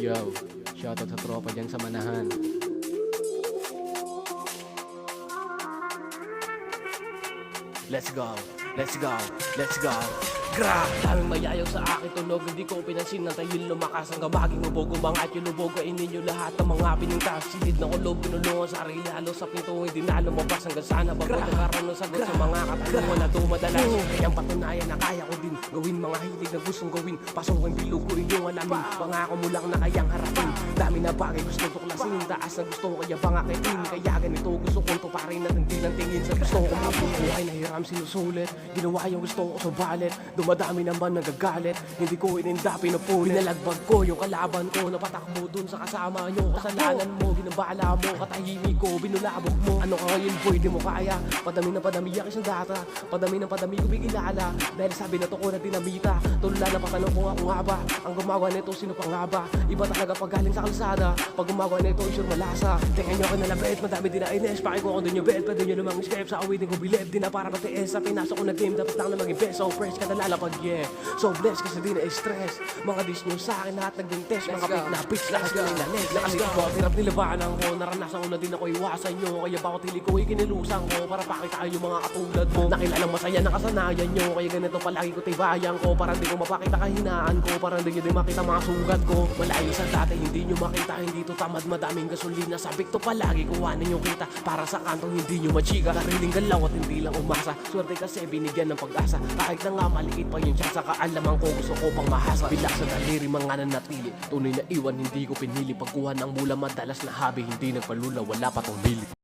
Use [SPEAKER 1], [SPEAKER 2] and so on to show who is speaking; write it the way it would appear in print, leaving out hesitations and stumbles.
[SPEAKER 1] Yo, shoutout sa tropa dyan sa Manahan. Let's go, let's go, let's go. Gra! Daming mayayaw sa akin tunog, hindi ko pinansin ng tayo lumakas. Ang gamaging ubog, umangat yung lubog, kainin nyo lahat ng mga pinintas. Silid na kulob, pinulungan sa sarili, halos sa pinto, hindi na lumabas hanggang sana bago nagkaroon ng sagot sa mga katanungan na dumadalas. Kayang patunayan na kaya ko din gawin mga hilig na gustong gawin. Pasukin bilog ko inyong alamin, pangako mo lang na kayang harapin. Dami na bagay gusto tuklasin, taas na gusto ko kaya bangakitin. Kaya ganito gusto kong tuparin at hindi lang tingin sa gusto ko mabubuhay na hiram sinusulit. Ginawa yung gusto ko sa balet, dumadami naman nagagalit. Hindi ko ininda pinupulit, pinalagbag ko yung kalaban ko. Napatakbo dun sa kasama nyo, kasalanan mo, ginabala mo, katahimik ko, binulabog mo. Ano ka ngayon boy, di mo kaya. Padami na padami ang isang data, padami na padami ko bigilala. Dahil sabi na to ko na dinamita, tulala na patanong ko ako nga ba. Ang gumawa nito sino pa nga ba? Iba talaga pag galing sa kalsada, pag gumawa nito isure malasa. Tingnan nyo ka na labet, madami din na ines. Pakiko ko dun yung belt, pwede nyo lumang escape. Sa awitin ko bilib, di na para matiis. Sa pinasok ko na game, dapat lang na maging best. So fresh ka na lalapag, yeah. So blessed kasi di na stress. Mga dish nyo sa akin lahat naging test. Mga pick na pitch, lakas ko na leg. Lakas ko, hirap nilabanan ko. Naranasan ko na din ako iwasan nyo. Kaya bakit hili ko ikinilusan ko para pakita yung mga katulad mo. Nakilalang masaya na kasanayan nyo. Kaya ganito palagi ko tibayan ko. Para di ko mapakita kahinaan ko. Para di nyo din makita mga sugat ko. Malayo sa dati, hindi nyo makita. Hindi to tamad, madaming gasolina. Sabik to palagi, kuhanin nyo kita. Para sa kantong hindi nyo machika. Sariling galaw at hindi lang umasa. Swerte kasi binigyan ng pag-asa. Kahit na nga maliit pa yung tsansa, kaalaman ko gusto ko pang mahasa. Bilak sa daliri, mga nanatili. Tunay na iwan, hindi ko pinili. Pagkuha ng mula, madalas na habi, hindi nagpalula, wala pa tong bilit.